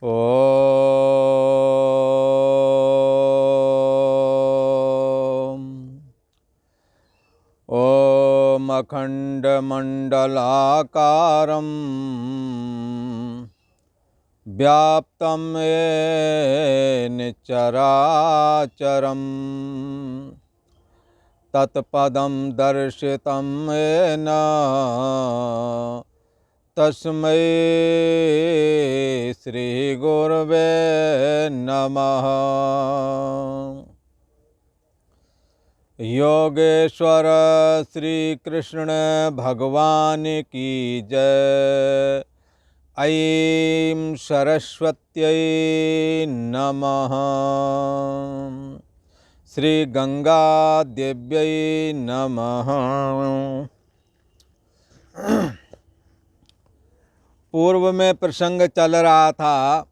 ॐ अखण्डमण्डलाकारं व्याप्तं येन चराचरं तत्पदं दर्शितं येन तस्मै श्रीगुरवे नमः। योगेश्वर श्री कृष्ण भगवान की जय। ऐं सरस्वत्यै नमः। श्री गंगा देव्यै नमः। पूर्व में प्रसंग चल रहा था,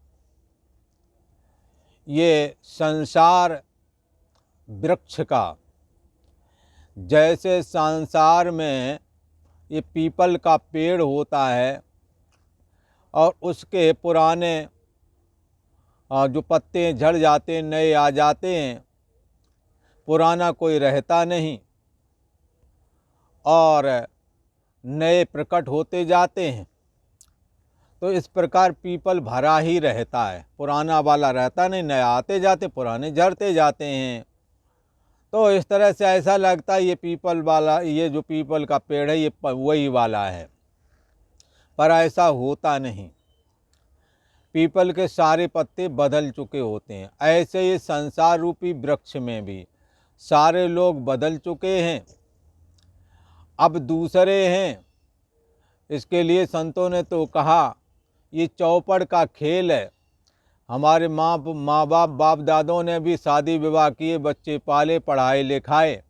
ये संसार वृक्ष का। जैसे संसार में ये पीपल का पेड़ होता है और उसके पुराने जो पत्ते झड़ जाते, नए आ जाते हैं, पुराना कोई रहता नहीं और नए प्रकट होते जाते हैं। तो इस प्रकार पीपल भरा ही रहता है, पुराना वाला रहता नहीं, नया आते जाते, पुराने झड़ते जाते हैं। तो इस तरह से ऐसा लगता है ये पीपल वाला, ये जो पीपल का पेड़ है ये वही वाला है, पर ऐसा होता नहीं। पीपल के सारे पत्ते बदल चुके होते हैं। ऐसे ही संसार रूपी वृक्ष में भी सारे लोग बदल चुके हैं, अब दूसरे हैं। इसके लिए संतों ने तो कहा ये चौपड़ का खेल है। हमारे माँ बाप बाप दादों ने भी शादी विवाह किए, बच्चे पाले, पढ़ाए लिखाए,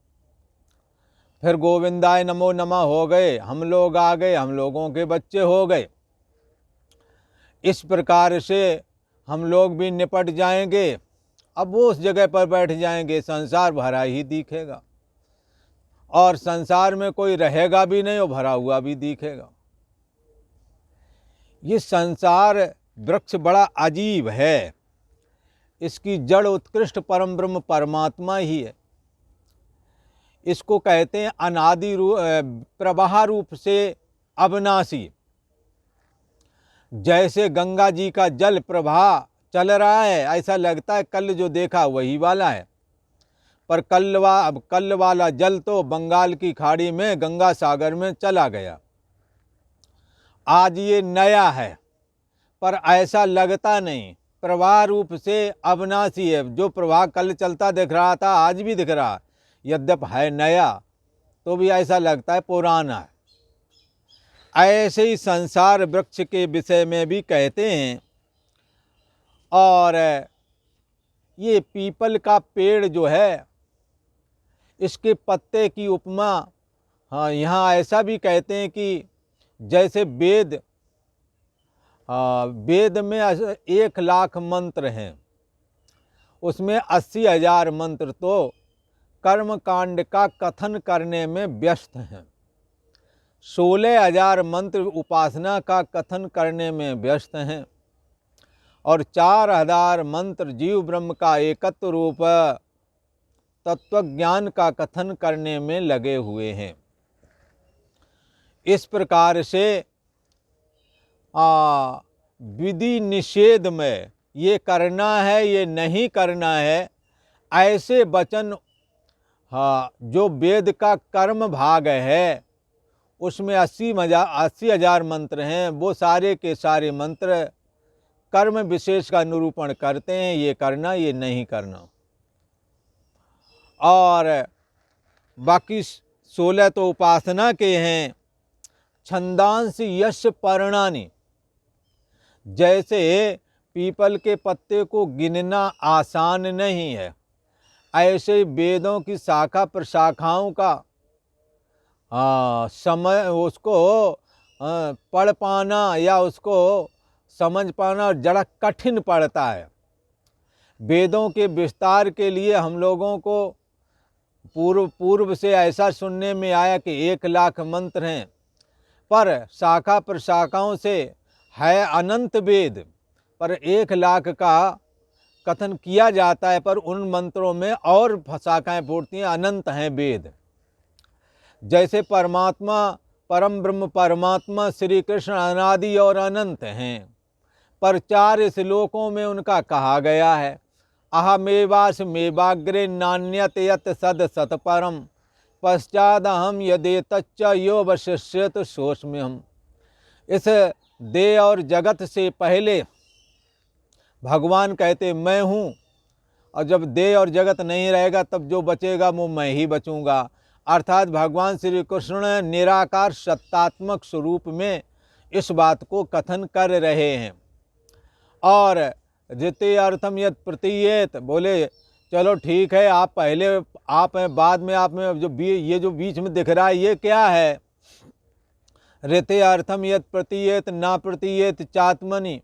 फिर गोविंदाय नमो नमः हो गए, हम लोग आ गए, हम लोगों के बच्चे हो गए। इस प्रकार से हम लोग भी निपट जाएंगे। अब वो उस जगह पर बैठ जाएंगे, संसार भरा ही दिखेगा और संसार में कोई रहेगा भी नहीं और भरा हुआ भी दिखेगा। ये संसार वृक्ष बड़ा अजीब है। इसकी जड़ उत्कृष्ट परम ब्रह्म परमात्मा ही है। इसको कहते हैं अनादि प्रवाह रूप से अविनाशी। जैसे गंगा जी का जल प्रवाह चल रहा है, ऐसा लगता है कल जो देखा वही वाला है, पर कल वाला जल तो बंगाल की खाड़ी में गंगा सागर में चला गया। आज ये नया है, पर ऐसा लगता नहीं, प्रवाह रूप से अविनाशी है। जो प्रवाह कल चलता दिख रहा था आज भी दिख रहा, यद्यप है नया तो भी ऐसा लगता है पुराना है। ऐसे ही संसार वृक्ष के विषय में भी कहते हैं। और ये पीपल का पेड़ जो है, इसके पत्ते की उपमा यहाँ ऐसा भी कहते हैं कि जैसे वेद में 1,00,000 मंत्र हैं, उसमें 80,000 मंत्र तो कर्म कांड का कथन करने में व्यस्त हैं, 16,000 मंत्र उपासना का कथन करने में व्यस्त हैं और 4,000 मंत्र जीव ब्रह्म का एकत्व रूप तत्वज्ञान का कथन करने में लगे हुए हैं। इस प्रकार से विधि निषेध में ये करना है, ये नहीं करना है, ऐसे वचन जो वेद का कर्म भाग है उसमें 80,000 मंत्र हैं। वो सारे के सारे मंत्र कर्म विशेष का निरूपण करते हैं, ये करना ये नहीं करना। और बाकी 16 तो उपासना के हैं। छंदांश यश पर्णानि, जैसे पीपल के पत्ते को गिनना आसान नहीं है, ऐसे वेदों की शाखा प्रशाखाओं का समय उसको पढ़ पाना या उसको समझ पाना जरा कठिन पड़ता है। वेदों के विस्तार के लिए हम लोगों को पूर्व से ऐसा सुनने में आया कि 1,00,000 मंत्र हैं, पर शाखा प्रशाखाओं से है अनंत वेद, पर 1,00,000 का कथन किया जाता है, पर उन मंत्रों में और शाखाएं फूटती हैं, अनंत हैं वेद। जैसे परमात्मा, परम ब्रह्म परमात्मा श्री कृष्ण अनादि और अनंत हैं, पर 4 श्लोकों में उनका कहा गया है, अहमेवास मेवाग्रे नान्यत यत सद सत परम पश्चादहम यदेतच्च यो वशिष्यत सोऽस्म्यहम्। इस देह और जगत से पहले भगवान कहते मैं हूँ, और जब देह और जगत नहीं रहेगा तब जो बचेगा वो मैं ही बचूंगा। अर्थात भगवान श्री कृष्ण निराकार सत्तात्मक स्वरूप में इस बात को कथन कर रहे हैं। और द्वितीय अर्थम यद प्रतीयेत, बोले चलो ठीक है, आप पहले आप हैं, बाद में आप में, ये जो बीच में दिख रहा है ये क्या है? ऋते अर्थम यद प्रतीयेत ना प्रतीयेत चात्मनि,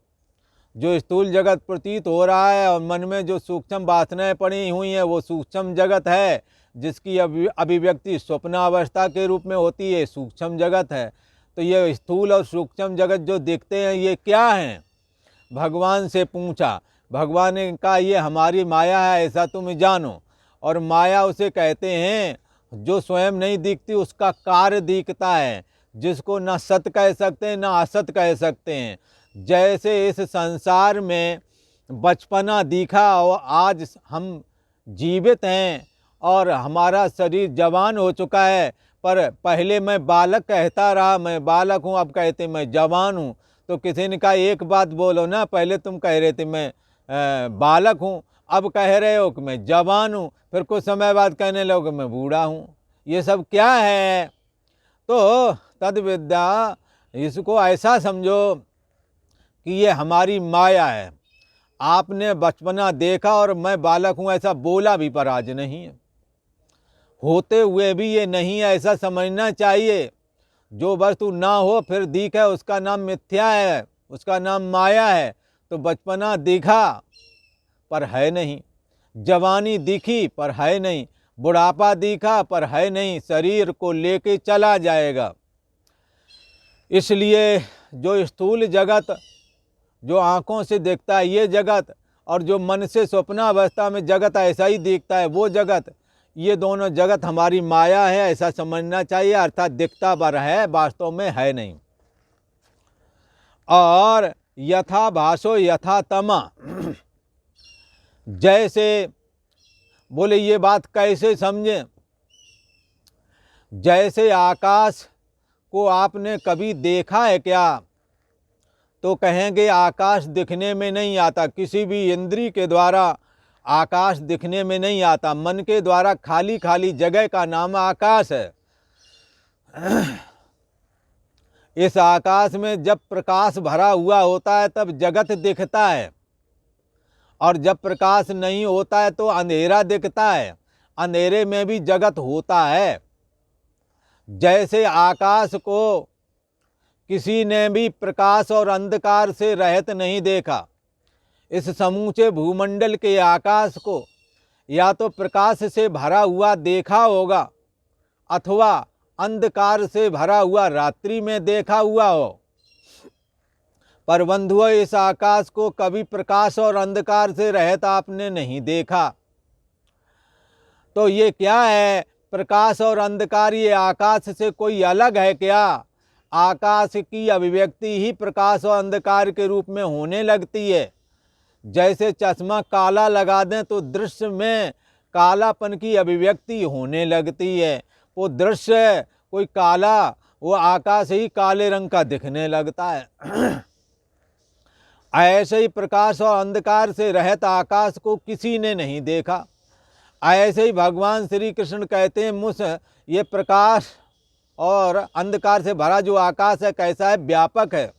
जो स्थूल जगत प्रतीत हो रहा है और मन में जो सूक्ष्म वासनाएं पड़ी हुई हैं वो सूक्ष्म जगत है, जिसकी अभिव्यक्ति स्वप्नावस्था के रूप में होती है, सूक्ष्म जगत है। तो ये स्थूल और सूक्ष्म जगत जो दिखते हैं ये क्या हैं? भगवान से पूछा, भगवान ने कहा ये हमारी माया है, ऐसा तुम जानो। और माया उसे कहते हैं जो स्वयं नहीं दिखती, उसका कार्य दिखता है, जिसको ना सत कह सकते हैं ना असत कह सकते हैं। जैसे इस संसार में बचपना दिखा और आज हम जीवित हैं और हमारा शरीर जवान हो चुका है, पर पहले मैं बालक कहता रहा, मैं बालक हूँ, अब कहते मैं जवान हूँ। तो किसी ने कहा एक बात बोलो ना, पहले तुम कह रहे थे मैं बालक हूँ, अब कह रहे हो कि मैं जवान हूँ, फिर कुछ समय बाद कहने लगो मैं बूढ़ा हूँ। ये सब क्या है? तो तद विद्या, इसको ऐसा समझो कि ये हमारी माया है। आपने बचपना देखा और मैं बालक हूँ ऐसा बोला भी, पर आज नहीं है, होते हुए भी ये नहीं है, ऐसा समझना चाहिए। जो वस्तु ना हो फिर दिखे उसका नाम मिथ्या है, उसका नाम माया है। तो बचपना दिखा पर है नहीं, जवानी दिखी पर है नहीं, बुढ़ापा दिखा पर है नहीं, शरीर को लेके चला जाएगा। इसलिए जो स्थूल जगत जो आँखों से देखता है ये जगत, और जो मन से स्वप्नावस्था में जगत ऐसा ही दिखता है वो जगत, ये दोनों जगत हमारी माया है, ऐसा समझना चाहिए। अर्थात दिखता पर है, वास्तव में है नहीं। और यथा भासो यथा तमा, जैसे बोले ये बात कैसे समझें? जैसे आकाश को आपने कभी देखा है क्या? तो कहेंगे आकाश दिखने में नहीं आता, किसी भी इंद्री के द्वारा आकाश दिखने में नहीं आता, मन के द्वारा खाली खाली जगह का नाम आकाश है। इस आकाश में जब प्रकाश भरा हुआ होता है तब जगत दिखता है, और जब प्रकाश नहीं होता है तो अंधेरा दिखता है, अंधेरे में भी जगत होता है। जैसे आकाश को किसी ने भी प्रकाश और अंधकार से रहित नहीं देखा, इस समूचे भूमंडल के आकाश को या तो प्रकाश से भरा हुआ देखा होगा अथवा अंधकार से भरा हुआ रात्रि में देखा हुआ हो, पर बंधुओं इस आकाश को कभी प्रकाश और अंधकार से रहित आपने नहीं देखा। तो ये क्या है? प्रकाश और अंधकार ये आकाश से कोई अलग है क्या? आकाश की अभिव्यक्ति ही प्रकाश और अंधकार के रूप में होने लगती है। जैसे चश्मा काला लगा दें तो दृश्य में कालापन की अभिव्यक्ति होने लगती है, वो दृश्य कोई काला, वो आकाश ही काले रंग का दिखने लगता है। ऐसे ही प्रकाश और अंधकार से रहित आकाश को किसी ने नहीं देखा। ऐसे ही भगवान श्री कृष्ण कहते हैं मुझ ये प्रकाश और अंधकार से भरा जो आकाश है कैसा है? व्यापक है।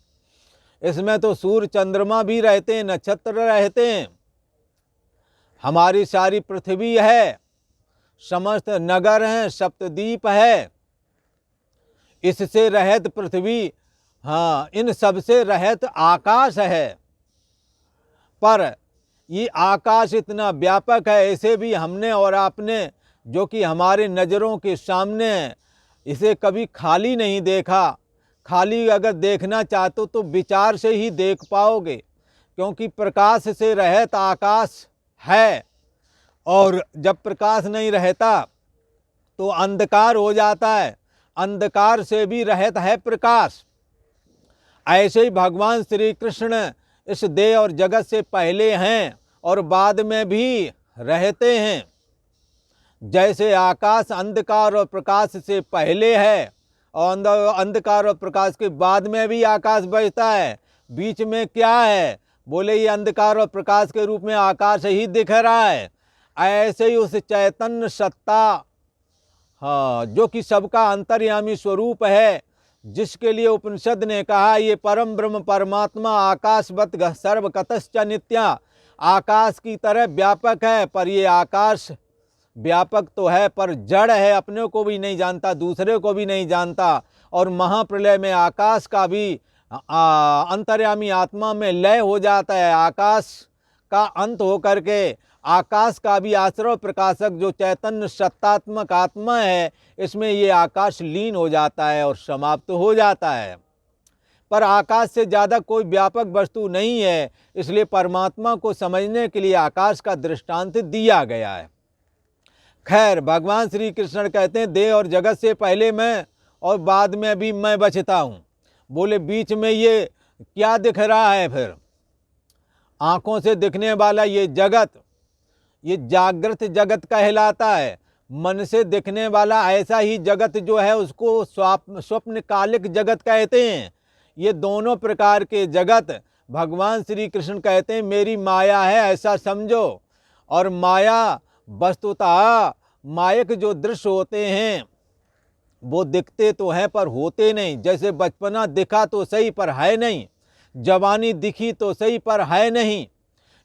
इसमें तो सूर्य चंद्रमा भी रहते हैं, नक्षत्र रहते हैं, हमारी सारी पृथ्वी है, समस्त नगर हैं, सप्तद्वीप है। इससे रहित पृथ्वी, हाँ, इन सबसे रहित आकाश है। पर ये आकाश इतना व्यापक है, इसे भी हमने और आपने, जो कि हमारे नज़रों के सामने है, इसे कभी खाली नहीं देखा। खाली अगर देखना चाहते हो तो विचार से ही देख पाओगे। क्योंकि प्रकाश से रहित आकाश है, और जब प्रकाश नहीं रहता तो अंधकार हो जाता है, अंधकार से भी रहित है प्रकाश। ऐसे ही भगवान श्री कृष्ण इस देह और जगत से पहले हैं और बाद में भी रहते हैं। जैसे आकाश अंधकार और प्रकाश से पहले है और अंधकार और प्रकाश के बाद में भी आकाश बचता है, बीच में क्या है? बोले ये अंधकार और प्रकाश के रूप में आकाश ही दिख रहा है। ऐसे ही उस चैतन्य सत्ता, हाँ, जो कि सबका अंतर्यामी स्वरूप है, जिसके लिए उपनिषद ने कहा ये परम ब्रह्म परमात्मा आकाशवत सर्वगतश्च नित्या, आकाश की तरह व्यापक है। पर ये आकाश व्यापक तो है पर जड़ है, अपने को भी नहीं जानता, दूसरे को भी नहीं जानता। और महाप्रलय में आकाश का भी अंतर्यामी आत्मा में लय हो जाता है। आकाश का अंत होकर के आकाश का भी आश्रय प्रकाशक जो चैतन्य सत्तात्मक आत्मा है, इसमें ये आकाश लीन हो जाता है और समाप्त हो जाता है। पर आकाश से ज़्यादा कोई व्यापक वस्तु नहीं है, इसलिए परमात्मा को समझने के लिए आकाश का दृष्टांत दिया गया है। खैर, भगवान श्री कृष्ण कहते हैं देह और जगत से पहले मैं और बाद में भी मैं बचता हूँ। बोले बीच में ये क्या दिख रहा है? फिर आँखों से दिखने वाला ये जगत, ये जागृत जगत कहलाता है। मन से दिखने वाला ऐसा ही जगत जो है उसको स्वप्न कालिक जगत कहते हैं। ये दोनों प्रकार के जगत भगवान श्री कृष्ण कहते हैं मेरी माया है, ऐसा समझो। और माया वस्तुतः मायक जो दृश्य होते हैं वो दिखते तो हैं पर होते नहीं। जैसे बचपना दिखा तो सही पर है नहीं, जवानी दिखी तो सही पर है नहीं।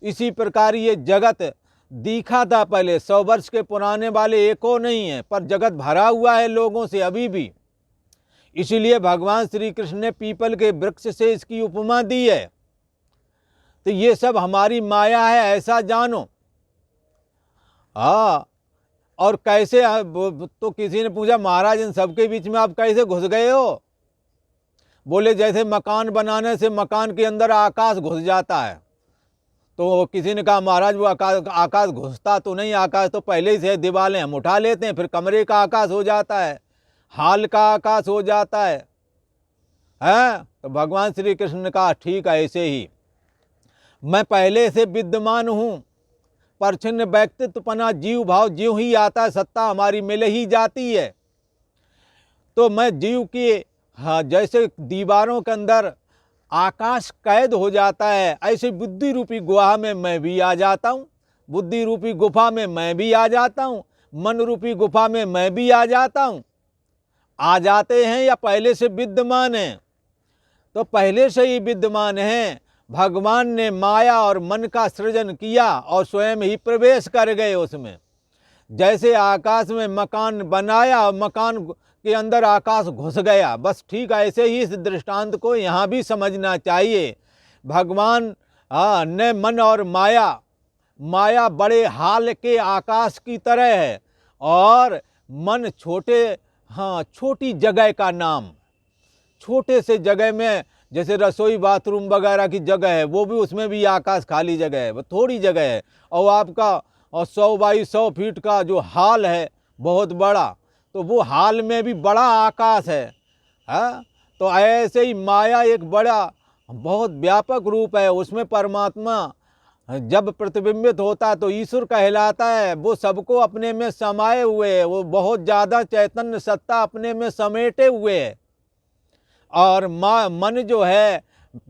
इसी प्रकार ये जगत दिखा था पहले, 100 वर्ष के पुराने वाले एको नहीं है, पर जगत भरा हुआ है लोगों से अभी भी। इसीलिए भगवान श्री कृष्ण ने पीपल के वृक्ष से इसकी उपमा दी है। तो ये सब हमारी माया है, ऐसा जानो। हाँ, और कैसे? तो किसी ने पूछा महाराज इन सबके बीच में आप कैसे घुस गए हो? बोले जैसे मकान बनाने से मकान के अंदर आकाश घुस जाता है। तो किसी ने कहा महाराज वो आकाश घुसता तो नहीं, आकाश तो पहले ही से दीवारें हम उठा लेते हैं, फिर कमरे का आकाश हो जाता है, हाल का आकाश हो जाता है। तो भगवान श्री कृष्ण ने कहा ठीक है, ऐसे ही मैं पहले से विद्यमान हूँ। परछिन्न व्यक्तित्वपना जीव भाव जीव ही आता है, सत्ता हमारी मिल ही जाती है। तो मैं जीव की, हाँ, जैसे दीवारों के अंदर आकाश कैद हो जाता है, ऐसे बुद्धि रूपी गुहा में मैं भी आ जाता हूँ, बुद्धि रूपी गुफा में मैं भी आ जाता हूँ, मन रूपी गुफा में मैं भी आ जाता हूँ। आ जाते हैं या पहले से विद्यमान हैं? तो पहले से ही विद्यमान हैं। भगवान ने माया और मन का सृजन किया और स्वयं ही प्रवेश कर गए उसमें। जैसे आकाश में मकान बनाया और मकान के अंदर आकाश घुस गया, बस ठीक ऐसे ही इस दृष्टांत को यहाँ भी समझना चाहिए। भगवान ने मन और माया बड़े हाल के आकाश की तरह है और मन छोटी जगह का नाम। छोटे से जगह में जैसे रसोई बाथरूम वगैरह की जगह है, वो भी उसमें भी आकाश खाली जगह है, वो थोड़ी जगह है। और आपका 100 बाई 100 फीट का जो हाल है बहुत बड़ा, तो वो हाल में भी बड़ा आकाश है। तो ऐसे ही माया एक बड़ा बहुत व्यापक रूप है, उसमें परमात्मा जब प्रतिबिंबित होता है तो ईश्वर कहलाता है। वो सबको अपने में समाये हुए है, वो बहुत ज़्यादा चैतन्य सत्ता अपने में समेटे हुए है। और मन जो है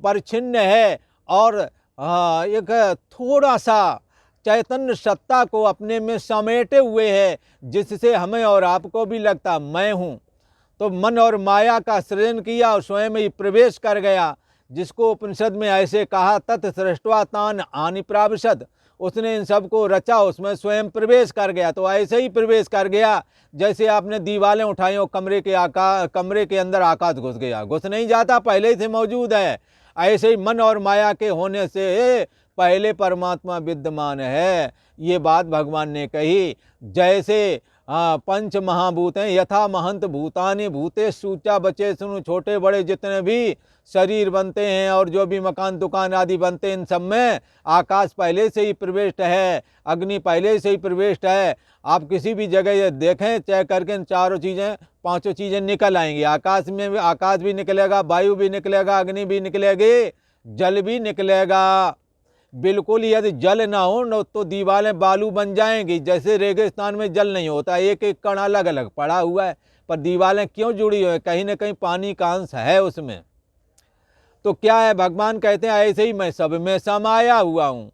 परिच्छिन्न है और एक थोड़ा सा चैतन्य सत्ता को अपने में समेटे हुए है, जिससे हमें और आपको भी लगता मैं हूँ। तो मन और माया का सृजन किया और स्वयं ही प्रवेश कर गया, जिसको उपनिषद में ऐसे कहा तत् सृष्ट्वा तान आनि प्राविशद। उसने इन सबको रचा, उसमें स्वयं प्रवेश कर गया। तो ऐसे ही प्रवेश कर गया जैसे आपने दीवारें उठाई और कमरे के अंदर आकाश घुस गया। घुस नहीं जाता, पहले से मौजूद है। ऐसे ही मन और माया के होने से पहले परमात्मा विद्यमान है। ये बात भगवान ने कही। जैसे हाँ, पंच महाभूत हैं, यथा महंत भूतानि भूते सूचा बचे सुनु। छोटे बड़े जितने भी शरीर बनते हैं और जो भी मकान दुकान आदि बनते हैं, इन सब में आकाश पहले से ही प्रविष्ट है, अग्नि पहले से ही प्रविष्ट है। आप किसी भी जगह ये देखें चेक करके, इन चारों चीज़ें पांचों चीज़ें निकल आएंगी। आकाश में भी, आकाश भी निकलेगा, वायु भी निकलेगा, अग्नि भी निकलेगी, जल भी निकलेगा। बिल्कुल यदि जल ना हो न तो दीवारें बालू बन जाएंगी। जैसे रेगिस्तान में जल नहीं होता, एक एक कण अलग अलग पड़ा हुआ है, पर दीवारें क्यों जुड़ी हुई है? कहीं ना कहीं पानी का अंश है उसमें। तो क्या है, भगवान कहते हैं ऐसे ही मैं सब में समाया हुआ हूं।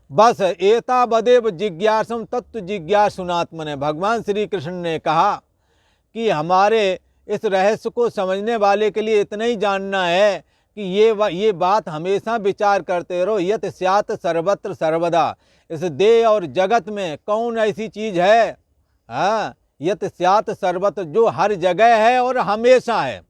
बस एतावदेव जिज्ञासम तत्व जिज्ञासुनात्मने। भगवान श्री कृष्ण ने कहा कि हमारे इस रहस्य को समझने वाले के लिए इतना ही जानना है कि ये बात हमेशा विचार करते रहो। यत स्यात् सर्वत्र सर्वदा। इस देह और जगत में कौन ऐसी चीज है, हाँ, यत स्यात् सर्वत्र, जो हर जगह है और हमेशा है।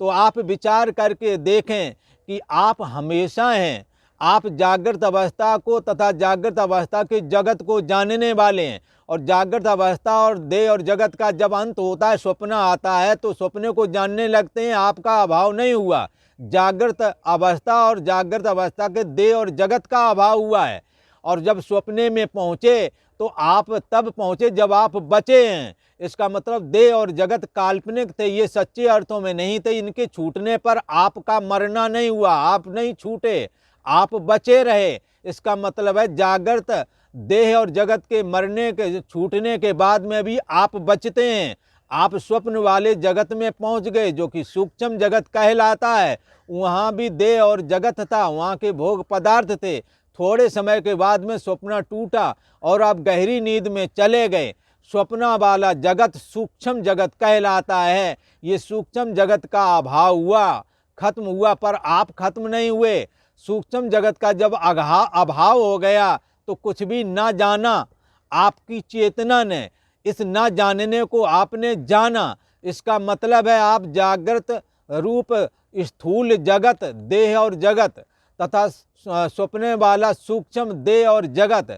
तो आप विचार करके देखें कि आप हमेशा हैं। आप जागृत अवस्था को तथा जागृत अवस्था के जगत को जानने वाले हैं। और जागृत अवस्था और देह और जगत का जब अंत होता है, स्वप्न आता है, तो स्वप्न को जानने लगते हैं। आपका अभाव नहीं हुआ, जागृत अवस्था और जागृत अवस्था के देह और जगत का अभाव हुआ है। और जब स्वप्ने में पहुंचे तो आप तब पहुंचे जब आप बचे हैं। इसका मतलब देह और जगत काल्पनिक थे, ये सच्चे अर्थों में नहीं थे। इनके छूटने पर आपका मरना नहीं हुआ, आप नहीं छूटे, आप बचे रहे। इसका मतलब है जागृत देह और जगत के मरने के छूटने के बाद में भी आप बचते हैं। आप स्वप्न वाले जगत में पहुंच गए, जो कि सूक्ष्म जगत कहलाता है। वहाँ भी देह और जगत था, वहाँ के भोग पदार्थ थे। थोड़े समय के बाद में स्वप्न टूटा और आप गहरी नींद में चले गए। स्वप्न वाला जगत सूक्ष्म जगत कहलाता है। ये सूक्ष्म जगत का अभाव हुआ, खत्म हुआ, पर आप खत्म नहीं हुए। सूक्ष्म जगत का जब अभाव हो गया तो कुछ भी ना जाना। आपकी चेतना ने इस ना जानने को आपने जाना। इसका मतलब है आप जागृत रूप स्थूल जगत देह और जगत तथा स्वप्न वाला सूक्ष्म देह और जगत,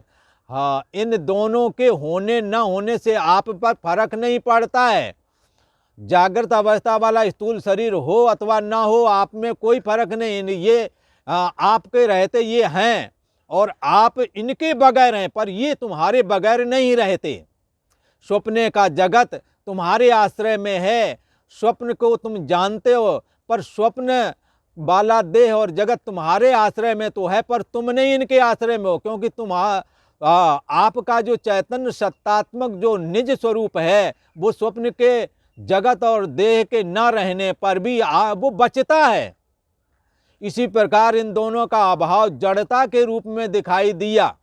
हाँ, इन दोनों के होने न होने से आप पर फर्क नहीं पड़ता है। जागृत अवस्था वाला स्थूल शरीर हो अथवा ना हो, आप में कोई फर्क नहीं। ये आपके रहते ये हैं और आप इनके बगैर हैं, पर ये तुम्हारे बगैर नहीं रहते। स्वप्ने का जगत तुम्हारे आश्रय में है। स्वप्न को तुम जानते हो, पर स्वप्न वाला देह और जगत तुम्हारे आश्रय में तो है, पर तुम नहीं इनके आश्रय में हो। क्योंकि आपका जो चैतन्य सत्तात्मक जो निज स्वरूप है, वो स्वप्न के जगत और देह के न रहने पर भी वो बचता है। इसी प्रकार इन दोनों का अभाव जड़ता के रूप में दिखाई दिया।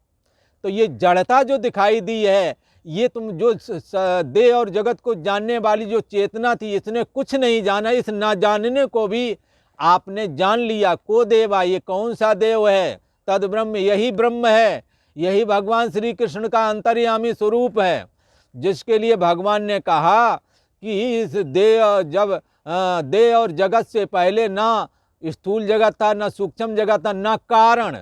तो ये जड़ता जो दिखाई दी है, ये तुम जो देह और जगत को जानने वाली जो चेतना थी, इसने कुछ नहीं जाना। इस ना जानने को भी आपने जान लिया। को देवा, ये कौन सा देव है? तद ब्रह्म, यही ब्रह्म है, यही भगवान श्री कृष्ण का अंतर्यामी स्वरूप है। जिसके लिए भगवान ने कहा कि इस देह और जगत से पहले ना स्थूल जगत था, ना सूक्ष्म जगत था, ना कारण।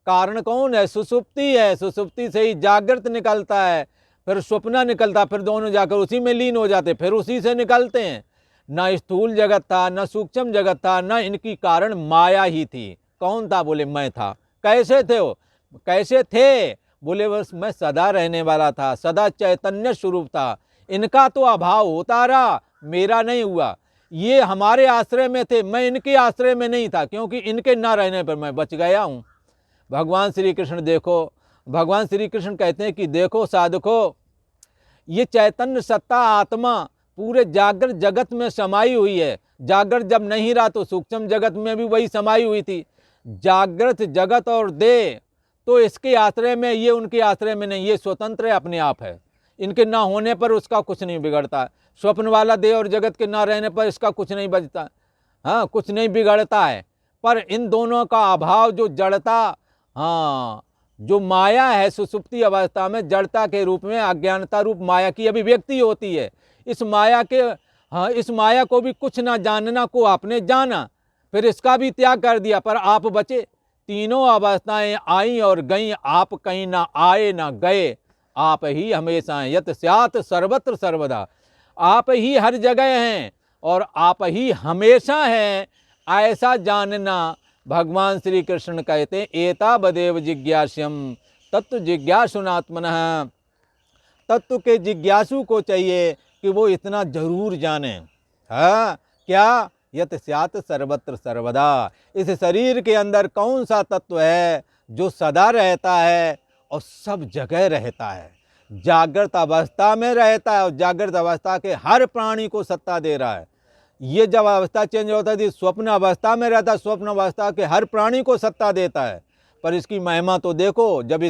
कारण कौन है? सुसुप्ति है। सुसुप्ति से ही जागृत निकलता है, फिर स्वप्न निकलता, फिर दोनों जाकर उसी में लीन हो जाते, फिर उसी से निकलते हैं। ना स्थूल जगत था, ना सूक्ष्म जगत था, ना इनकी कारण माया ही थी। कौन था? बोले मैं था। कैसे थे वो? कैसे थे? बोले बस मैं सदा रहने वाला था, सदा चैतन्य स्वरूप था। इनका तो अभाव होता रहा, मेरा नहीं हुआ। ये हमारे आश्रय में थे, मैं इनके आश्रय में नहीं था, क्योंकि इनके ना रहने पर मैं बच गया हूँ। भगवान श्री कृष्ण देखो, भगवान श्री कृष्ण कहते हैं कि देखो साधको, ये चैतन्य सत्ता आत्मा पूरे जागृत जगत में समाई हुई है। जागृत जब नहीं रहा तो सूक्ष्म जगत में भी वही समाई हुई थी। जागृत जगत और देह तो इसके आश्रय में, ये उनके आश्रय में नहीं, ये स्वतंत्र अपने आप है। इनके ना होने पर उसका कुछ नहीं बिगड़ता। स्वप्न वाला देह और जगत के ना रहने पर इसका कुछ नहीं बचता, हाँ, कुछ नहीं बिगड़ता है। पर इन दोनों का अभाव जो जड़ता, हाँ, जो माया है, सुसुप्ति अवस्था में जड़ता के रूप में अज्ञानता रूप माया की अभिव्यक्ति होती है। इस माया के, हाँ, इस माया को भी कुछ ना जानना को आपने जाना, फिर इसका भी त्याग कर दिया, पर आप बचे। तीनों अवस्थाएं आई और गईं, आप कहीं ना आए ना गए, आप ही हमेशा हैं। यत स्यात् सर्वत्र सर्वदा, आप ही हर जगह हैं और आप ही हमेशा हैं, ऐसा जानना भगवान श्री कृष्ण कहते हैं एतावदेव जिज्ञास्यम तत्व जिज्ञासुनात्मनः। तत्व के जिज्ञासु को चाहिए कि वो इतना जरूर जाने। हाँ क्या? यत स्यात् सर्वत्र सर्वदा, इस शरीर के अंदर कौन सा तत्व है जो सदा रहता है और सब जगह रहता है, जागृत अवस्था में रहता है और जागृत अवस्था के हर प्राणी को सत्ता दे रहा है। ये जब अवस्था चेंज होता है स्वप्न अवस्था में रहता है, स्वप्न अवस्था के हर प्राणी को सत्ता देता है। पर इसकी महिमा तो देखो, जब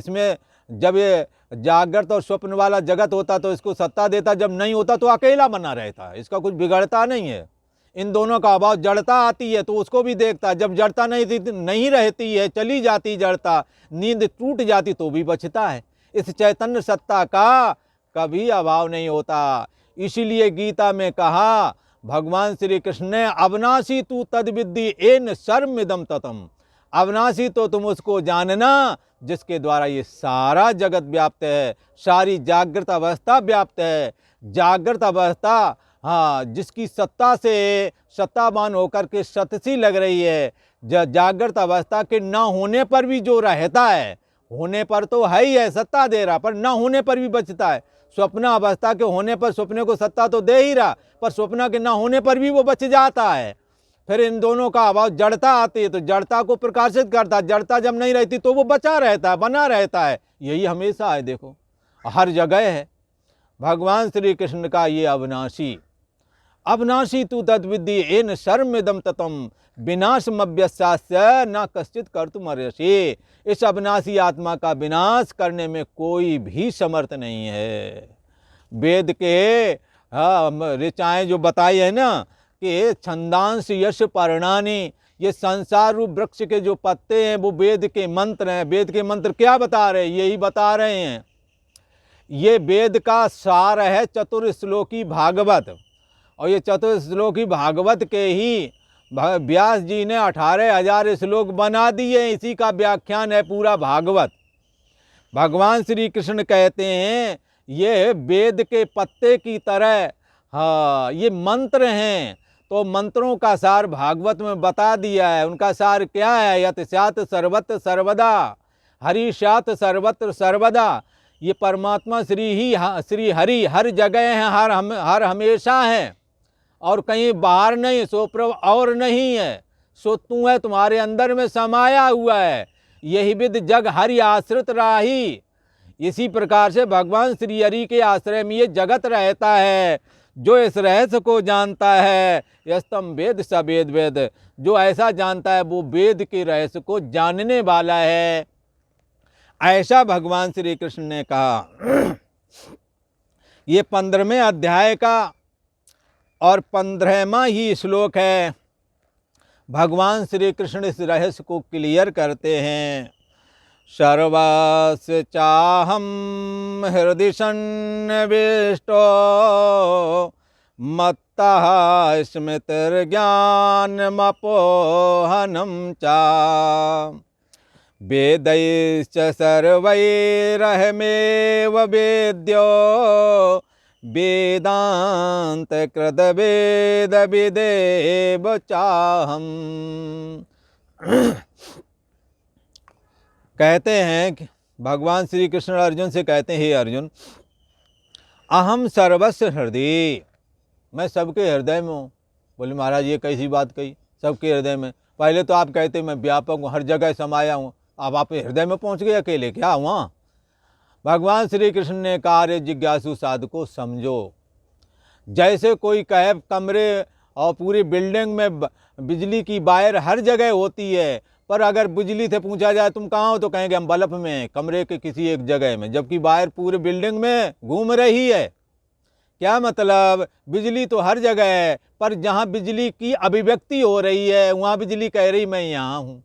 ये जागृत और स्वप्न वाला जगत होता तो इसको सत्ता देता, जब नहीं होता तो अकेला बना रहता है, इसका कुछ बिगड़ता नहीं है। इन दोनों का अभाव, जड़ता आती है तो उसको भी देखता है, जब जड़ता नहीं रहती है, चली जाती जड़ता, नींद टूट जाती तो भी बचता है। इस चैतन्य सत्ता का कभी अभाव नहीं होता। इसीलिए गीता में कहा भगवान श्री कृष्ण ने, अविनाशी तू तद्विद्धि येन सर्वमिदं ततम्। अविनाशी तो तुम उसको जानना जिसके द्वारा ये सारा जगत व्याप्त है, सारी जागृत अवस्था व्याप्त है। जागृत अवस्था, हाँ, जिसकी सत्ता से सत्तावान होकर के सतसी लग रही है। जागृत अवस्था के न होने पर भी जो रहता है, होने पर तो है ही है, सत्ता दे रहा, पर न होने पर भी बचता है। स्वप्न अवस्था के होने पर स्वप्न को सत्ता तो दे ही रहा, पर स्वप्न के न होने पर भी वो बच जाता है। फिर इन दोनों का अभाव, जड़ता आती है तो जड़ता को प्रकाशित करता है, जड़ता जब नहीं रहती तो वो बचा रहता है, बना रहता है। यही हमेशा है, देखो हर जगह है भगवान श्री कृष्ण का ये अविनाशी। अविनाशी तू तद्विद्धि येन सर्वमिदं ततम् विनाशमव्यस्यास्य न कश्चित् कर्तुमर्हसि। इस अविनाशी आत्मा का विनाश करने में कोई भी समर्थ नहीं है। वेद के ऋचाएं जो बताई है ना कि छंदांश यश पर्णानि, ये संसार रूप वृक्ष के जो पत्ते हैं वो वेद के मंत्र हैं। वेद के मंत्र क्या बता रहे हैं? यही बता रहे हैं। ये वेद का सार है चतुर्श्लोकी भागवत, और ये चतुर्श्लोकी भागवत के ही व्यास जी ने 18,000 श्लोक बना दिए। इसी का व्याख्यान है पूरा भागवत। भगवान श्री कृष्ण कहते हैं ये वेद के पत्ते की तरह, हाँ, ये मंत्र हैं। तो मंत्रों का सार भागवत में बता दिया है। उनका सार क्या है? यत स्यात् सर्वत्र सर्वदा, हरि स्यात् सर्वत्र सर्वदा। ये परमात्मा श्री हरि हर जगह हैं, हर हमेशा हैं और कहीं बाहर नहीं, सो प्रभु और नहीं है, सो तू है, तुम्हारे अंदर में समाया हुआ है। यही विद जग हरि आश्रित राही। इसी प्रकार से भगवान श्री हरि के आश्रय में ये जगत रहता है। जो इस रहस्य को जानता है, यस्तम वेद स वेद वेद, जो ऐसा जानता है वो वेद के रहस्य को जानने वाला है, ऐसा भगवान श्री कृष्ण ने कहा। ये 15वें अध्याय का और 15वां ही श्लोक है। भगवान श्री कृष्ण इस रहस्य को क्लियर करते हैं। सर्वस्य चाहम हृदि सन्निविष्टो मत्तः स्मृतिर्ज्ञानमपोहनं च वेदैश्च सर्वैरहमेव वेद्यो वेदान्तकृत वेदविदेव चाहम्। कहते हैं कि भगवान श्री कृष्ण अर्जुन से कहते हैं, हे अर्जुन, अहम सर्वस्य हृदय, मैं सबके हृदय में हूँ। बोले महाराज ये कैसी बात कही, सबके हृदय में? पहले तो आप कहते मैं व्यापक हूँ, हर जगह समाया हूँ, अब आप हृदय में पहुँच गए अकेले, क्या हुआ? भगवान श्री कृष्ण ने कहा, रे जिज्ञासु साधको समझो, जैसे कोई कहे कमरे और पूरी बिल्डिंग में बिजली की वायर हर जगह होती है, पर अगर बिजली से पूछा जाए तुम कहाँ हो तो कहेंगे हम बल्ब में, कमरे के किसी एक जगह में, जबकि वायर पूरी बिल्डिंग में घूम रही है। क्या मतलब? बिजली तो हर जगह है, पर जहाँ बिजली की अभिव्यक्ति हो रही है वहाँ बिजली कह रही मैं यहाँ हूँ।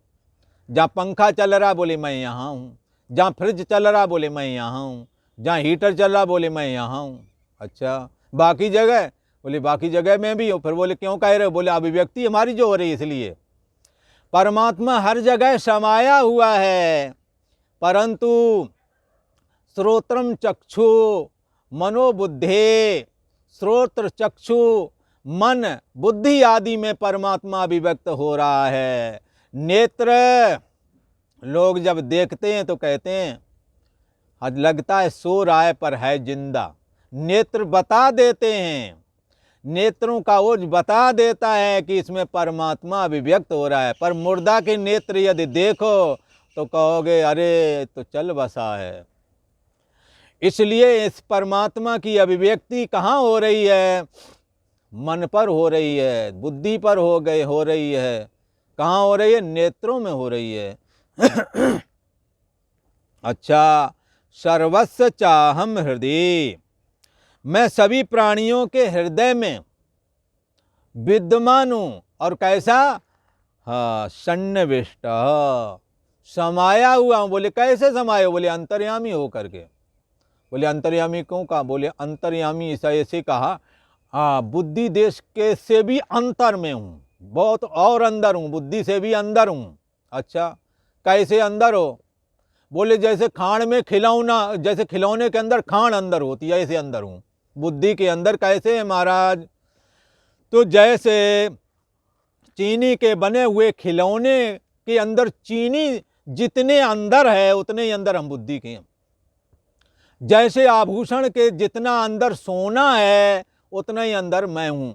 जहाँ पंखा चल रहा बोले मैं यहाँ हूँ, जहाँ फ्रिज चल रहा बोले मैं यहाँ हूँ, जहाँ हीटर चल रहा बोले मैं यहाँ हूँ। अच्छा, बाकी जगह? बोले बाकी जगह में भी हो। फिर बोले क्यों कह रहे हो? बोले अभिव्यक्ति हमारी जो हो रही है इसलिए। परमात्मा हर जगह समाया हुआ है, परंतु श्रोत्रम चक्षु मनोबुद्धे, श्रोत्र चक्षु मन बुद्धि आदि में परमात्मा अभिव्यक्त हो रहा है। नेत्र लोग जब देखते हैं तो कहते हैं आज लगता है सो रहा है पर है जिंदा। नेत्र बता देते हैं, नेत्रों का ओज बता देता है कि इसमें परमात्मा अभिव्यक्त हो रहा है। पर मुर्दा के नेत्र यदि देखो तो कहोगे अरे तो चल बसा है। इसलिए इस परमात्मा की अभिव्यक्ति कहाँ हो रही है? मन पर हो रही है, बुद्धि पर हो रही है। कहाँ हो रही है? नेत्रों में हो रही है। अच्छा, सर्वस्व चाहम हृदय, मैं सभी प्राणियों के हृदय में विद्यमान हूँ। और कैसा? हाँ, सन्निविष्ट, समाया हुआ हूँ। बोले कैसे समाये? बोले अंतर्यामी हो करके। बोले अंतर्यामी क्यों कहा? बोले अंतर्यामी ऐसे कहा, हाँ बुद्धि देश के से भी अंतर में हूँ, बहुत और अंदर हूँ, बुद्धि से भी अंदर हूँ। अच्छा, कैसे अंदर हो? बोले जैसे खाण में खिलौना, जैसे खिलौने के अंदर खाण अंदर होती है, ऐसे अंदर हूँ। बुद्धि के अंदर कैसे है महाराज? तो जैसे चीनी के बने हुए खिलौने के अंदर चीनी जितने अंदर है उतने ही अंदर हम बुद्धि के हैं। जैसे आभूषण के जितना अंदर सोना है उतना ही अंदर मैं हूँ।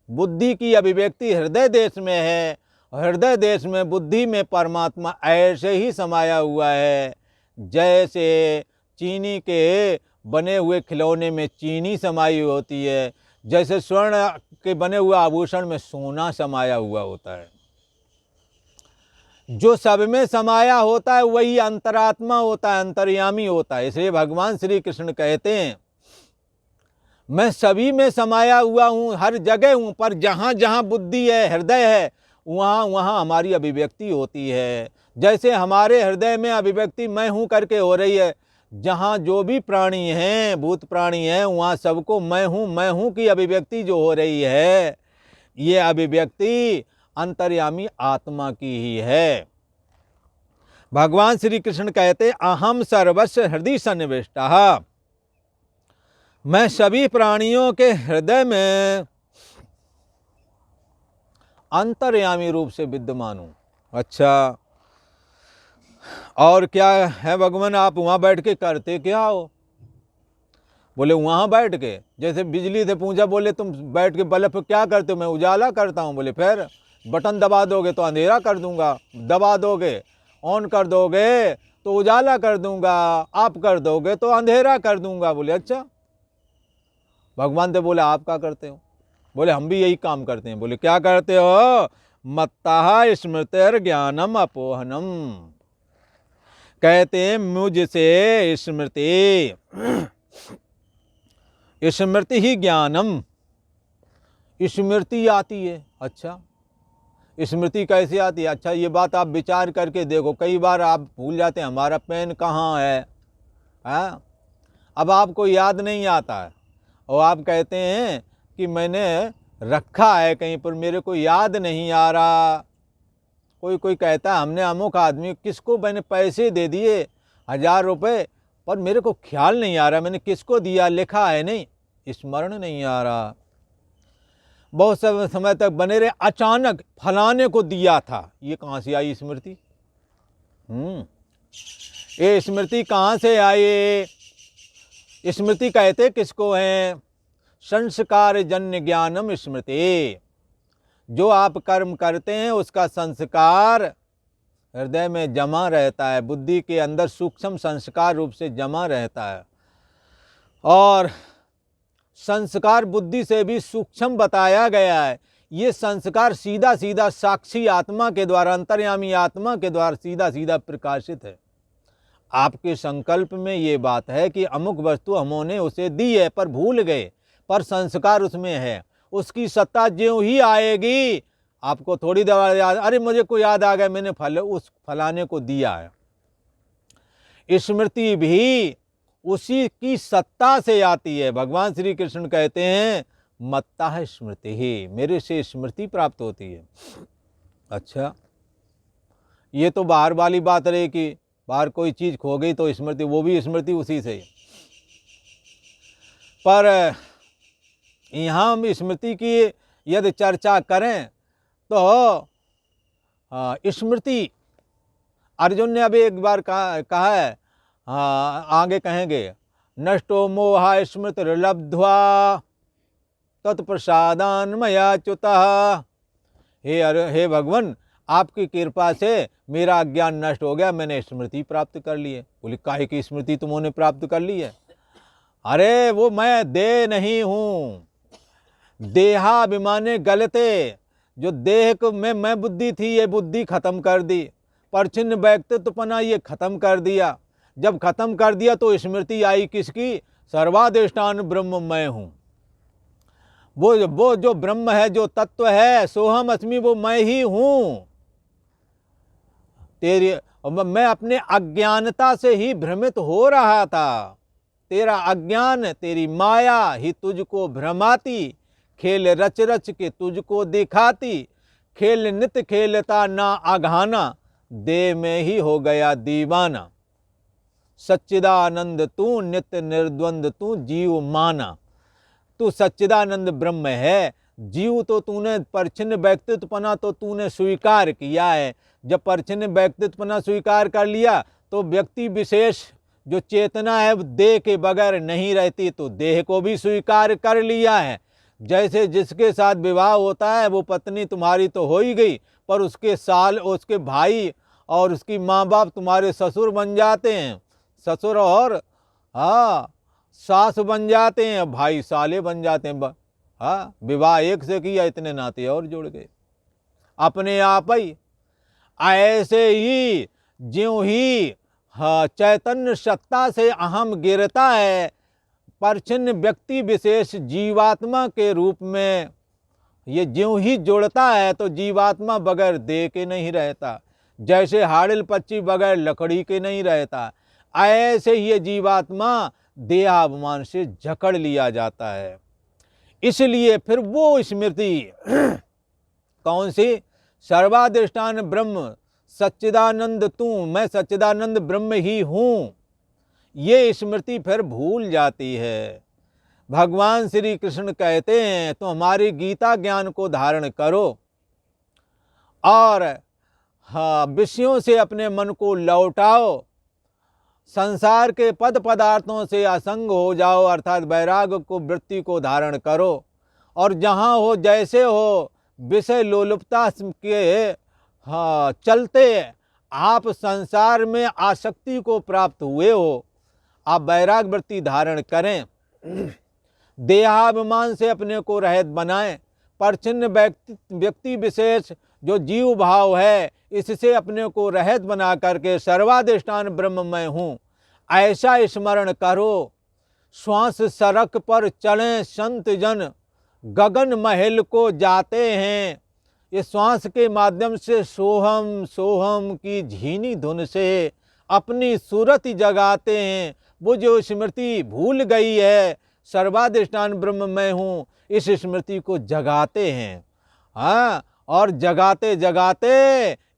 बुद्धि की अभिव्यक्ति हृदय देश में है, हृदय देश में बुद्धि में परमात्मा ऐसे ही समाया हुआ है। जैसे चीनी के बने हुए खिलौने में चीनी समाई होती है, जैसे स्वर्ण के बने हुए आभूषण में सोना समाया हुआ होता है। जो सब में समाया होता है वही अंतरात्मा होता है, अंतर्यामी होता है। इसलिए भगवान श्री कृष्ण कहते हैं मैं सभी में समाया हुआ हूँ, हर जगह हूँ, पर जहाँ जहाँ बुद्धि है, हृदय है, वहाँ वहाँ हमारी अभिव्यक्ति होती है। जैसे हमारे हृदय में अभिव्यक्ति मैं हूँ करके हो रही है, जहाँ जो भी प्राणी हैं, भूत प्राणी हैं, वहाँ सबको मैं हूँ की अभिव्यक्ति जो हो रही है, ये अभिव्यक्ति अंतर्यामी आत्मा की ही है। भगवान श्री कृष्ण कहते अहम सर्वस्व हृदय सन्निविष्टः, मैं सभी प्राणियों के हृदय में अंतर्यामी रूप से विद्यमान हूँ। अच्छा, और क्या है भगवान? आप वहाँ बैठ के करते क्या हो? बोले वहाँ बैठ के, जैसे बिजली से पूछा, बोले तुम बैठ के बल्ब क्या करते हो? मैं उजाला करता हूँ। बोले फिर बटन दबा दोगे तो अंधेरा कर दूंगा, दबा दोगे ऑन कर दोगे तो उजाला कर दूंगा, आप कर दोगे तो अंधेरा कर दूंगा। बोले अच्छा। भगवान से बोले आप क्या करते हो? बोले हम भी यही काम करते हैं। बोले क्या करते हो? मत्तः स्मृतिर ज्ञानम अपोहनम, कहते हैं मुझसे स्मृति, स्मृति ही ज्ञानम, स्मृति आती है। अच्छा, स्मृति कैसे आती है? अच्छा, ये बात आप विचार करके देखो, कई बार आप भूल जाते हैं हमारा पेन कहाँ है, हाँ? अब आपको याद नहीं आता है और आप कहते हैं कि मैंने रखा है कहीं पर, मेरे को याद नहीं आ रहा। कोई कहता है हमने अमुक आदमी किसको मैंने पैसे दे दिए 1000 रुपये, पर मेरे को ख्याल नहीं आ रहा मैंने किसको दिया, लिखा है नहीं, स्मरण नहीं आ रहा। बहुत समय तक बने रहे, अचानक फलाने को दिया था। ये कहाँ से आई स्मृति? ये स्मृति कहाँ से आई? स्मृति कहते किसको हैं? संस्कार जन्य ज्ञानम स्मृति। जो आप कर्म करते हैं उसका संस्कार हृदय में जमा रहता है, बुद्धि के अंदर सूक्ष्म संस्कार रूप से जमा रहता है। और संस्कार बुद्धि से भी सूक्ष्म बताया गया है। ये संस्कार सीधा सीधा साक्षी आत्मा के द्वारा, अंतर्यामी आत्मा के द्वारा सीधा सीधा प्रकाशित है। आपके संकल्प में ये बात है कि अमुक वस्तु हमने उसे दी है पर भूल गए, पर संस्कार उसमें है। उसकी सत्ता ज्यों ही आएगी आपको थोड़ी देर याद, अरे मुझे को याद आ गया मैंने उस फलाने को दिया है। स्मृति भी उसी की सत्ता से आती है। भगवान श्री कृष्ण कहते हैं मत्ता है स्मृति ही, मेरे से स्मृति प्राप्त होती है। अच्छा, ये तो बाहर वाली बात रही कि बाहर कोई चीज़ खो गई तो स्मृति, वो भी स्मृति उसी से। पर यहाँ हम स्मृति की यदि चर्चा करें तो स्मृति, अर्जुन ने अभी एक बार कहा है, आगे कहेंगे, नष्टो मोहा स्मृतिर्लब्ध्वा तत्प्रसादान मया च्युतः। हे भगवान, आपकी कृपा से मेरा अज्ञान नष्ट हो गया, मैंने स्मृति प्राप्त कर ली है। बोली, काहे की स्मृति तुमने प्राप्त कर ली है? अरे वो मैं देह नहीं हूँ, देहाभिमाने गलते, जो देह में मैं बुद्धि थी, ये बुद्धि खत्म कर दी, परछिन्न व्यक्तित्वपना ये खत्म कर दिया। जब खत्म कर दिया तो स्मृति आई किसकी? सर्वाधिष्ठान ब्रह्म मैं हूँ। वो जो ब्रह्म है, जो तत्व है, सोहम अस्मि, वो मैं ही हूँ। मैं अपने अज्ञानता से ही भ्रमित हो रहा था। तेरा अज्ञान, तेरी माया ही तुझको भ्रमाती, खेल रच रच के तुझको दिखाती, खेल नित खेलता ना अघाना, देह में ही हो गया दीवाना। सच्चिदानंद तू नित्य निर्द्वंद तू जीव माना। तू सच्चिदानंद ब्रह्म है, जीव तो तूने परछिन्न व्यक्तित्वपना तो तूने स्वीकार किया है। जब परछिन्न व्यक्तित्वपना स्वीकार कर लिया तो व्यक्ति विशेष जो चेतना है देह के बगैर नहीं रहती, तो देह को भी स्वीकार कर लिया है। जैसे जिसके साथ विवाह होता है वो पत्नी तुम्हारी तो हो ही गई, पर उसके भाई और उसकी माँ बाप तुम्हारे ससुर बन जाते हैं, ससुर और सास बन जाते हैं, भाई साले बन जाते हैं। विवाह एक से किया, इतने नाते और जुड़ गए अपने आप ही। ऐसे ही ज्यों ही चैतन्य सत्ता से अहम गिरता है, परछिन्न व्यक्ति विशेष जीवात्मा के रूप में ये ज्यों ही जुड़ता है, तो जीवात्मा बगैर देह के नहीं रहता। जैसे हाड़िल पक्षी बगैर लकड़ी के नहीं रहता, ऐसे ही ये जीवात्मा देहाभिमान से जकड़ लिया जाता है। इसलिए फिर वो स्मृति कौन सी? सर्वाधिष्ठान ब्रह्म सच्चिदानंद तू, मैं सच्चिदानंद ब्रह्म ही हूँ, ये स्मृति फिर भूल जाती है। भगवान श्री कृष्ण कहते हैं, तो हमारी गीता ज्ञान को धारण करो और विषयों से अपने मन को लौटाओ, संसार के पद पदार्थों से असंग हो जाओ, अर्थात वैराग्य को वृत्ति को धारण करो। और जहाँ हो जैसे हो विषय लोलुपता के चलते आप संसार में आसक्ति को प्राप्त हुए हो, आप वैराग वृत्ति धारण करें, देहाभिमान से अपने को रहित बनाएं, परछिन्न व्यक्ति विशेष जो जीव भाव है इससे अपने को रहित बना करके सर्वाधिष्ठान ब्रह्म मैं हूँ ऐसा स्मरण करो। श्वास सड़क पर चलें संत जन, गगन महल को जाते हैं, ये श्वास के माध्यम से सोहम सोहम की झीनी धुन से अपनी सूरत जगाते हैं। वो जो स्मृति भूल गई है, सर्वाधिष्ठान ब्रह्म मैं हूँ, इस स्मृति को जगाते हैं। और जगाते जगाते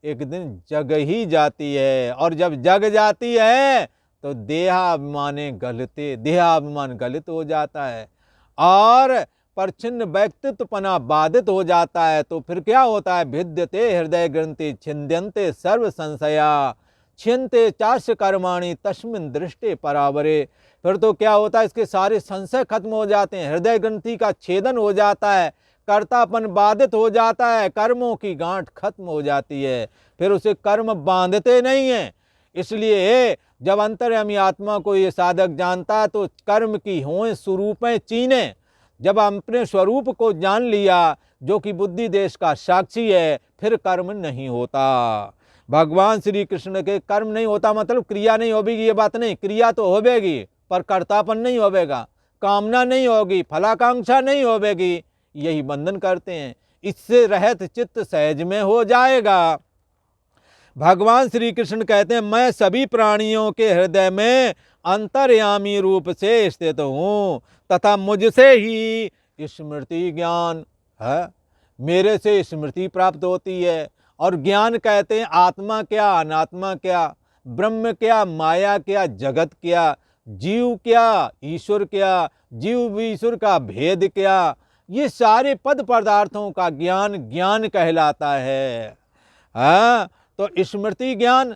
एक दिन जग ही जाती है, और जब जग जाती है तो देहाभिमान गलित हो जाता है और परछिन्न व्यक्तित्वपना बाधित हो जाता है। तो फिर क्या होता है? भिद्यते हृदय ग्रंथि छिन्द्यन्ते सर्व संशया छिन्ते चास्य कर्माणि तस्मिन् दृष्टे परावरे। फिर तो क्या होता है? इसके सारे संशय खत्म हो जाते हैं, हृदय ग्रंथि का छेदन हो जाता है, कर्तापन बाधित हो जाता है, कर्मों की गांठ खत्म हो जाती है, फिर उसे कर्म बांधते नहीं हैं। इसलिए जब अंतर्यामी आत्मा को ये साधक जानता है तो कर्म की हों स्वरूपें चीने। जब अपने स्वरूप को जान लिया जो कि बुद्धि देश का साक्षी है, फिर कर्म नहीं होता। भगवान श्री कृष्ण के कर्म नहीं होता मतलब क्रिया नहीं होगी, ये बात नहीं, क्रिया तो होगी पर कर्तापन नहीं होगा, कामना नहीं होगी, फलाकांक्षा नहीं होगी, यही बंधन करते हैं। इससे रहित चित्त सहज में हो जाएगा। भगवान श्री कृष्ण कहते हैं, मैं सभी प्राणियों के हृदय में अंतर्यामी रूप से स्थित हूँ तथा मुझसे ही स्मृति ज्ञान है, मेरे से स्मृति प्राप्त होती है। और ज्ञान कहते हैं आत्मा क्या अनात्मा क्या। ब्रह्म क्या, माया क्या, जगत क्या, जीव क्या, ईश्वर क्या, जीव ईश्वर का भेद क्या, ये सारे पद पदार्थों का ज्ञान ज्ञान कहलाता है। हाँ, तो स्मृति ज्ञान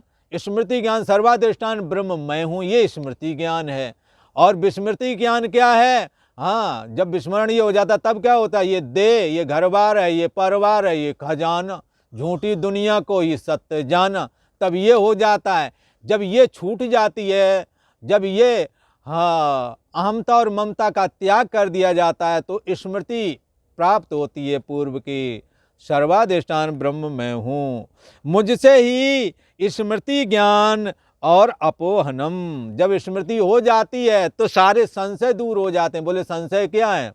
सर्वाधिष्ठान ब्रह्म मैं हूँ, ये स्मृति ज्ञान है। और विस्मृति ज्ञान क्या है? हाँ, जब विस्मरण ये हो जाता तब क्या होता है? ये देह, ये घर बार है, ये परिवार है, ये खजाना, झूठी दुनिया को ये सत्य जाना, तब ये हो जाता है। जब ये छूट जाती है, जब ये हाँ अहमता और ममता का त्याग कर दिया जाता है, तो स्मृति प्राप्त होती है पूर्व की, सर्वाधिष्ठान ब्रह्म मैं हूँ, मुझसे ही स्मृति ज्ञान और अपोहनम। जब स्मृति हो जाती है तो सारे संशय दूर हो जाते हैं। बोले संशय क्या है?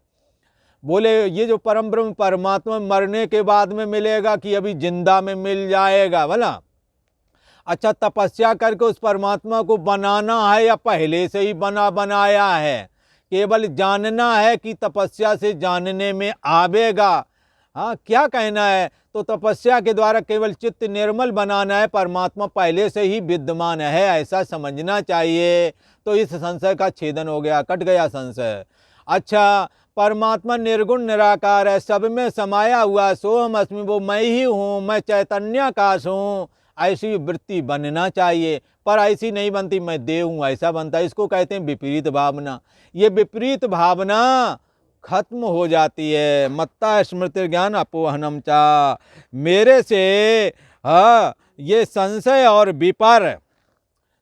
बोले ये जो परम ब्रह्म परमात्मा मरने के बाद में मिलेगा कि अभी जिंदा में मिल जाएगा? बोला अच्छा, तपस्या करके उस परमात्मा को बनाना है या पहले से ही बनाया है? केवल जानना है कि तपस्या से जानने में आवेगा? हाँ, क्या कहना है? तो तपस्या के द्वारा केवल चित्त निर्मल बनाना है, परमात्मा पहले से ही विद्यमान है, ऐसा समझना चाहिए। तो इस संशय का छेदन हो गया, कट गया संशय। अच्छा, परमात्मा निर्गुण निराकार है, सब में समाया हुआ, सोहम अस्मि, वो मैं ही हूँ, मैं चैतन्याकाश हूँ, ऐसी वृत्ति बनना चाहिए। पर ऐसी नहीं बनती, मैं देव हूँ ऐसा बनता है। इसको कहते हैं विपरीत भावना। ये विपरीत भावना खत्म हो जाती है। मत्ता स्मृति ज्ञान अपोहनम चा, मेरे से ये संशय और विपर,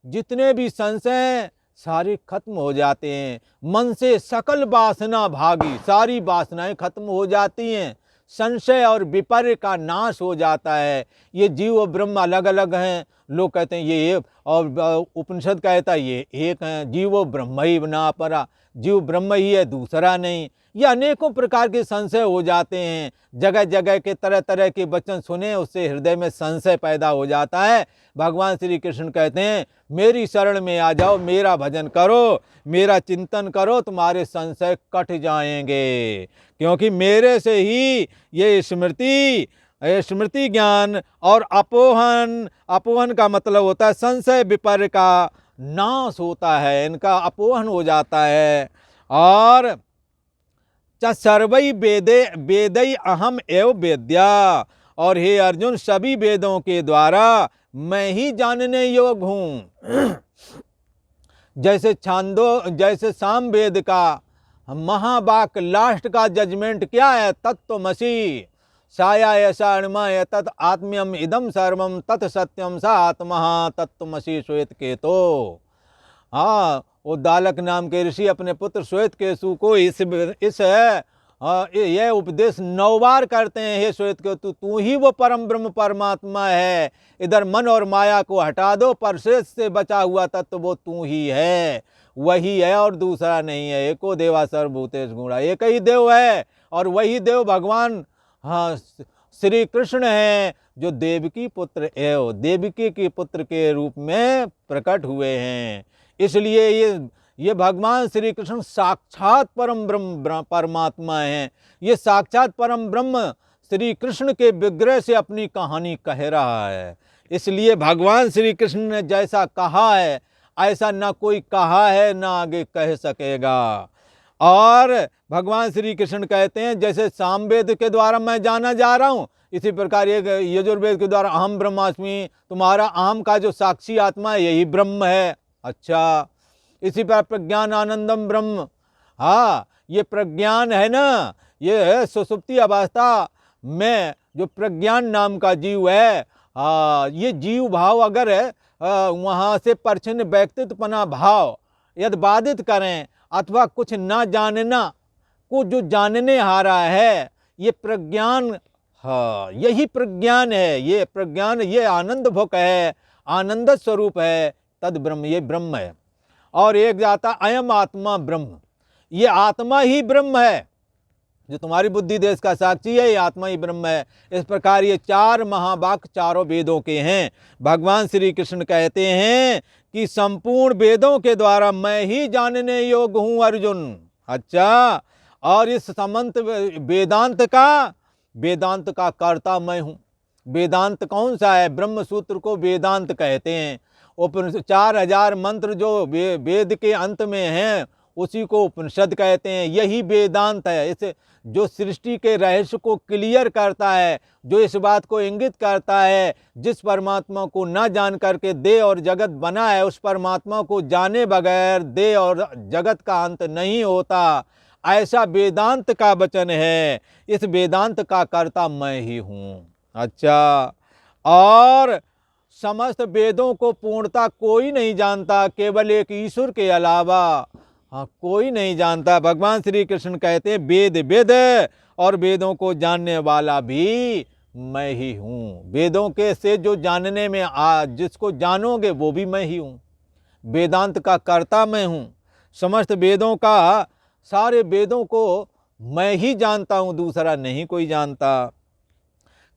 जितने भी संशय सारे खत्म हो जाते हैं। मन से सकल वासना भागी, सारी वासनाएं खत्म हो जाती हैं। संशय और विपर्य का नाश हो जाता है। ये जीव और ब्रह्म अलग अलग हैं, लोग कहते हैं ये एक, और उपनिषद कहता है ये एक है। जीवो ब्रह्म ही ना परा, जीव ब्रह्म ही है, दूसरा नहीं। ये अनेकों प्रकार के संशय हो जाते हैं। जगह जगह के तरह तरह के वचन सुने, उससे हृदय में संशय पैदा हो जाता है। भगवान श्री कृष्ण कहते हैं मेरी शरण में आ जाओ, मेरा भजन करो, मेरा चिंतन करो, तुम्हारे संशय कट जाएंगे। क्योंकि मेरे से ही ये स्मृति ज्ञान और अपोहन का मतलब होता है संशय विपर्य का नाश होता है, इनका अपोहन हो जाता है। और सर्वै वेदै अहम एव वेद्या, और हे अर्जुन सभी वेदों के द्वारा मैं ही जानने योग्य हूँ। जैसे साम वेद का महावाक्य लास्ट का जजमेंट क्या है? तत्त्वमसि साया ऐसा अणमय तत् आत्म्यम इदम सर्वम तत् सत्यम सा आत्मा तत्त्वमसि श्वेत केतो। हाँ, वो दालक नाम के ऋषि अपने पुत्र श्वेत केतु को यह उपदेश 9 बार करते हैं। हे श्वेत केतु, तू ही वो परम ब्रह्म परमात्मा है, इधर मन और माया को हटा दो, परशेष से बचा हुआ तत्व वो तू ही है, वही है और दूसरा नहीं है। एको देवा सर्वभूतेष गुणा, एक ही देव है और वही देव भगवान हाँ श्री कृष्ण है, जो देवकी पुत्र एवं देवकी के पुत्र के रूप में प्रकट हुए हैं। इसलिए ये भगवान श्री कृष्ण साक्षात परम ब्रह्म परमात्मा हैं। ये साक्षात परम ब्रह्म श्री कृष्ण के विग्रह से अपनी कहानी कह रहा है। इसलिए भगवान श्री कृष्ण ने जैसा कहा है ऐसा ना कोई कहा है ना आगे कह सकेगा। और भगवान श्री कृष्ण कहते हैं जैसे सामवेद के द्वारा मैं जाना जा रहा हूँ, इसी प्रकार ये यजुर्वेद के द्वारा अहम ब्रह्मास्मि, तुम्हारा अहम का जो साक्षी आत्मा है यही ब्रह्म है। अच्छा, इसी पर प्रज्ञान आनंदम ब्रह्म, हाँ ये प्रज्ञान है ना, ये है सुसुप्ति अवस्था में जो प्रज्ञान नाम का जीव है। हाँ, ये जीव भाव अगर वहाँ से परछिन्न व्यक्तित्वपना भाव यदि बाधित करें अथवा कुछ ना जानना को जो जानने हारा है, ये प्रज्ञान, हाँ यही प्रज्ञान है। ये प्रज्ञान ये आनंद भुक है, आनंद स्वरूप है, तद ब्रह्म, ये ब्रह्म है। और एक जाता अयम आत्मा ब्रह्म, ये आत्मा ही ब्रह्म है, जो तुम्हारी बुद्धि देश का साक्षी है, ये आत्मा ही ब्रह्म है। इस प्रकार ये 4 महावाक्य चारों वेदों के हैं। भगवान श्री कृष्ण कहते हैं कि संपूर्ण वेदों के द्वारा मैं ही जानने योग्य हूँ अर्जुन। अच्छा, और इस समंत वेदांत का कर्ता मैं हूँ। वेदांत कौन सा है? ब्रह्म सूत्र को वेदांत कहते हैं। उपनिषद 4000 मंत्र जो वेद के अंत में हैं उसी को उपनिषद कहते हैं। यही वेदांत है। इस जो सृष्टि के रहस्य को क्लियर करता है, जो इस बात को इंगित करता है, जिस परमात्मा को न जान करके देह और जगत बना है, उस परमात्मा को जाने बगैर देह और जगत का अंत नहीं होता, ऐसा वेदांत का वचन है। इस वेदांत का कर्ता मैं ही हूँ। अच्छा, और समस्त वेदों को पूर्णता कोई नहीं जानता, केवल एक ईश्वर के अलावा हाँ कोई नहीं जानता। भगवान श्री कृष्ण कहते हैं वेद वेद और वेदों को जानने वाला भी मैं ही हूँ। वेदों के से जो जानने में जिसको जानोगे वो भी मैं ही हूँ। वेदांत का कर्ता मैं हूँ। समस्त वेदों का, सारे वेदों को मैं ही जानता हूँ, दूसरा नहीं कोई जानता।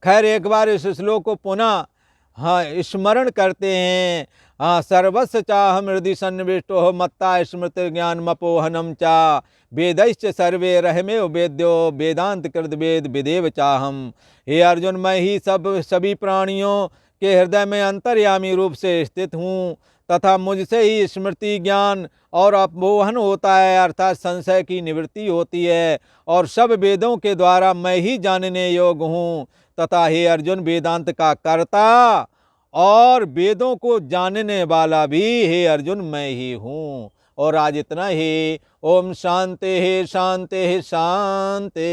खैर, एक बार इस श्लोक को पुनः स्मरण करते हैं। सर्वस्व चाहम हृदि सन्निविष्टो मत्ता स्मृति ज्ञान मपोहनम चा वेदैश्च सर्वे रहमेव वेद्यो वेदांत कृत वेद विदेव चाहम। हे अर्जुन, मैं ही सभी प्राणियों के हृदय में अंतर्यामी रूप से स्थित हूँ तथा मुझसे ही स्मृति ज्ञान और अपमोहन होता है, अर्थात संशय की निवृत्ति होती है, और सब वेदों के द्वारा मैं ही जानने योग्य हूँ तथा हे अर्जुन, वेदांत का कर्ता और वेदों को जानने वाला भी हे अर्जुन मैं ही हूँ। और आज इतना ही। ओम शांति शांति शांति।